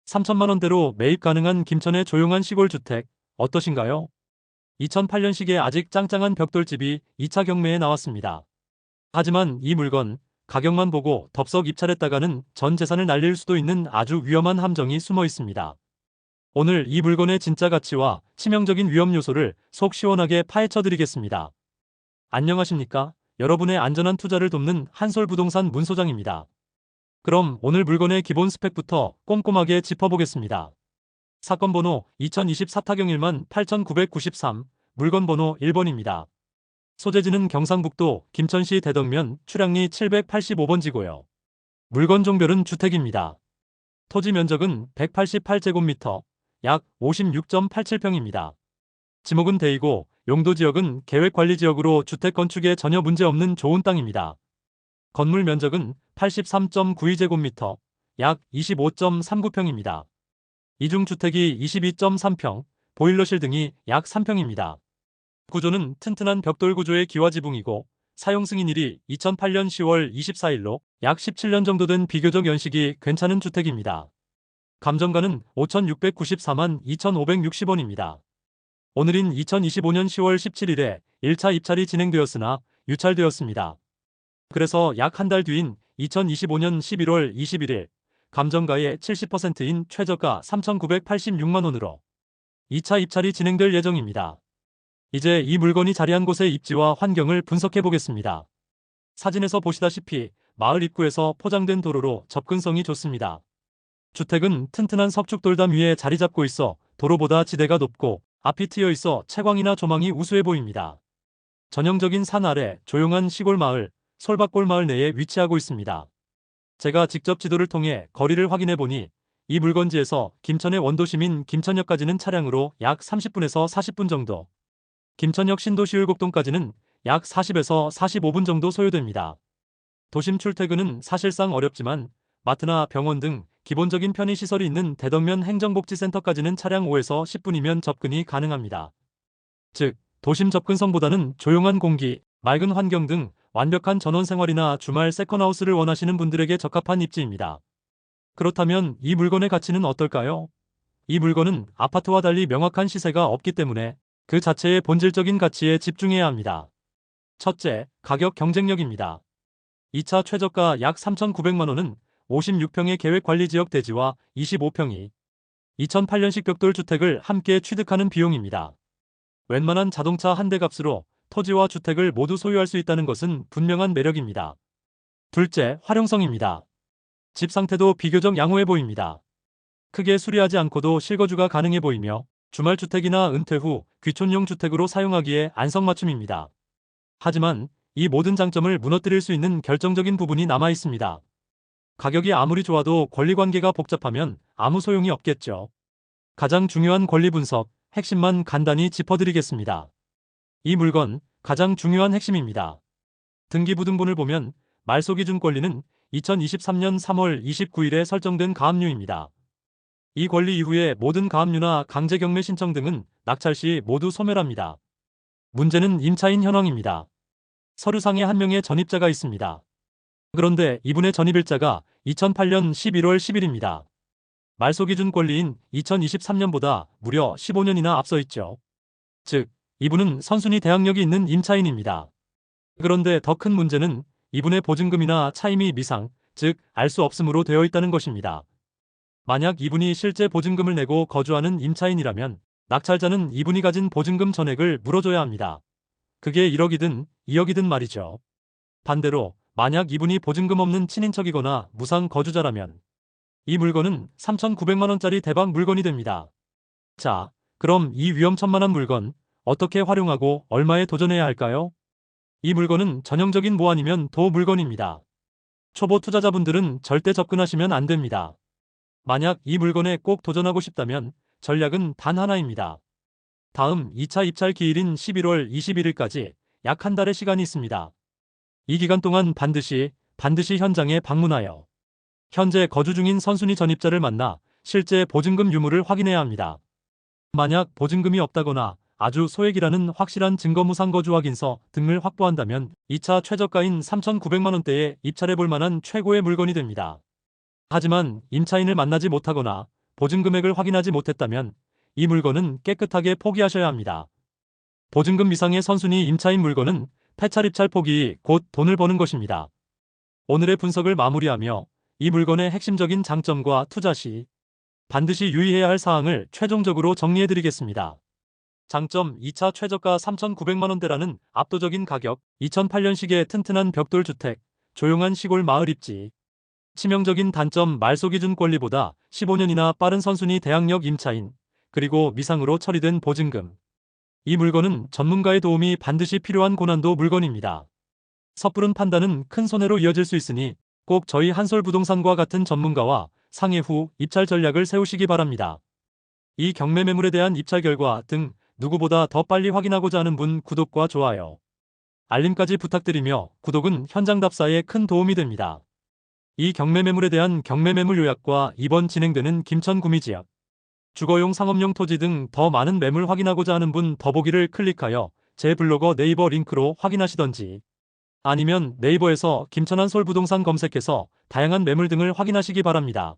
3천만 원대로 매입 가능한 김천의 조용한 시골 주택 어떠신가요? 2008년식의 아직 짱짱한 벽돌집이 2차 경매에 나왔습니다. 하지만 이 물건 가격만 보고 덥석 입찰했다가는 전 재산을 날릴 수도 있는 아주 위험한 함정이 숨어 있습니다. 오늘 이 물건의 진짜 가치와 치명적인 위험 요소를 속 시원하게 파헤쳐 드리겠습니다. 안녕하십니까? 여러분의 안전한 투자를 돕는 한솔부동산 문 소장입니다. 그럼 오늘 물건의 기본 스펙부터 꼼꼼하게 짚어보겠습니다. 사건 번호 2024 타경 18993, 물건 번호 1번입니다. 소재지는 경상북도 김천시 대덕면 출량리 785번지고요. 물건 종별은 주택입니다. 토지 면적은 188제곱미터, 약 56.87평입니다. 지목은 대이고 용도 지역은 계획관리지역으로 주택 건축에 전혀 문제없는 좋은 땅입니다. 건물 면적은 83.92제곱미터, 약 25.39평입니다. 이중주택이 22.3평, 보일러실 등이 약 3평입니다. 구조는 튼튼한 벽돌 구조의 기와지붕이고 사용 승인일이 2008년 10월 24일로 약 17년 정도 된 비교적 연식이 괜찮은 주택입니다. 감정가는 5,694만 2,560원입니다. 오늘인 2025년 10월 17일에 1차 입찰이 진행되었으나 유찰되었습니다. 그래서 약 한 달 뒤인 2025년 11월 21일 감정가의 70%인 최저가 3,986만원으로 2차 입찰이 진행될 예정입니다. 이제 이 물건이 자리한 곳의 입지와 환경을 분석해 보겠습니다. 사진에서 보시다시피 마을 입구에서 포장된 도로로 접근성이 좋습니다. 주택은 튼튼한 석축돌담 위에 자리 잡고 있어 도로보다 지대가 높고 앞이 트여 있어 채광이나 조망이 우수해 보입니다. 전형적인 산 아래 조용한 시골 마을, 솔밭골 마을 내에 위치하고 있습니다. 제가 직접 지도를 통해 거리를 확인해 보니 이 물건지에서 김천의 원도심인 김천역까지는 차량으로 약 30분에서 40분 정도, 김천역 신도시율곡동까지는 약 40에서 45분 정도 소요됩니다. 도심 출퇴근은 사실상 어렵지만 마트나 병원 등 기본적인 편의시설이 있는 대덕면 행정복지센터까지는 차량 5에서 10분이면 접근이 가능합니다. 즉, 도심 접근성보다는 조용한 공기, 맑은 환경 등 완벽한 전원생활이나 주말 세컨하우스를 원하시는 분들에게 적합한 입지입니다. 그렇다면 이 물건의 가치는 어떨까요? 이 물건은 아파트와 달리 명확한 시세가 없기 때문에 그 자체의 본질적인 가치에 집중해야 합니다. 첫째, 가격 경쟁력입니다. 2차 최저가 약 3,900만원은 56평의 계획관리지역 대지와 25평이 2008년식 벽돌주택을 함께 취득하는 비용입니다. 웬만한 자동차 한 대 값으로 토지와 주택을 모두 소유할 수 있다는 것은 분명한 매력입니다. 둘째, 활용성입니다. 집 상태도 비교적 양호해 보입니다. 크게 수리하지 않고도 실거주가 가능해 보이며 주말주택이나 은퇴 후 귀촌용 주택으로 사용하기에 안성맞춤입니다. 하지만 이 모든 장점을 무너뜨릴 수 있는 결정적인 부분이 남아 있습니다. 가격이 아무리 좋아도 권리관계가 복잡하면 아무 소용이 없겠죠. 가장 중요한 권리 분석, 핵심만 간단히 짚어드리겠습니다. 이 물건 가장 중요한 핵심입니다. 등기부등본을 보면 말소기준 권리는 2023년 3월 29일에 설정된 가압류입니다. 이 권리 이후에 모든 가압류나 강제경매 신청 등은 낙찰 시 모두 소멸합니다. 문제는 임차인 현황입니다. 서류상에 한 명의 전입자가 있습니다. 그런데 이분의 전입일자가 2008년 11월 10일입니다. 말소기준 권리인 2023년보다 무려 15년이나 앞서 있죠. 즉, 이분은 선순위 대항력이 있는 임차인입니다. 그런데 더 큰 문제는 이분의 보증금이나 차임이 미상, 즉 알 수 없음으로 되어 있다는 것입니다. 만약 이분이 실제 보증금을 내고 거주하는 임차인이라면 낙찰자는 이분이 가진 보증금 전액을 물어줘야 합니다. 그게 1억이든 2억이든 말이죠. 반대로 만약 이분이 보증금 없는 친인척이거나 무상 거주자라면 이 물건은 3,900만원짜리 대박 물건이 됩니다. 자, 그럼 이 위험천만한 물건 어떻게 활용하고 얼마에 도전해야 할까요? 이 물건은 전형적인 모 아니면 도 물건입니다. 초보 투자자분들은 절대 접근하시면 안 됩니다. 만약 이 물건에 꼭 도전하고 싶다면 전략은 단 하나입니다. 다음 2차 입찰 기일인 11월 21일까지 약 한 달의 시간이 있습니다. 이 기간 동안 반드시 현장에 방문하여 현재 거주 중인 선순위 전입자를 만나 실제 보증금 유무를 확인해야 합니다. 만약 보증금이 없다거나 아주 소액이라는 확실한 증거무상 거주 확인서 등을 확보한다면 2차 최저가인 3,900만원대에 입찰해 볼 만한 최고의 물건이 됩니다. 하지만 임차인을 만나지 못하거나 보증 금액을 확인하지 못했다면 이 물건은 깨끗하게 포기하셔야 합니다. 보증금 미상의 선순위 임차인 물건은 폐찰 입찰 포기 곧 돈을 버는 것입니다. 오늘의 분석을 마무리하며 이 물건의 핵심적인 장점과 투자 시 반드시 유의해야 할 사항을 최종적으로 정리해드리겠습니다. 장점 2차 최저가 3,900만원대라는 압도적인 가격, 2008년식의 튼튼한 벽돌주택, 조용한 시골 마을 입지. 치명적인 단점 말소 기준 권리보다 15년이나 빠른 선순위 대항력 임차인, 그리고 미상으로 처리된 보증금. 이 물건은 전문가의 도움이 반드시 필요한 고난도 물건입니다. 섣부른 판단은 큰 손해로 이어질 수 있으니 꼭 저희 한솔부동산과 같은 전문가와 상의 후 입찰 전략을 세우시기 바랍니다. 이 경매 매물에 대한 입찰 결과 등 누구보다 더 빨리 확인하고자 하는 분 구독과 좋아요, 알림까지 부탁드리며 구독은 현장 답사에 큰 도움이 됩니다. 이 경매 매물에 대한 경매 매물 요약과 이번 진행되는 김천 구미지역, 주거용 상업용 토지 등 더 많은 매물 확인하고자 하는 분 더보기를 클릭하여 제 블로거 네이버 링크로 확인하시던지 아니면 네이버에서 김천한솔부동산 검색해서 다양한 매물 등을 확인하시기 바랍니다.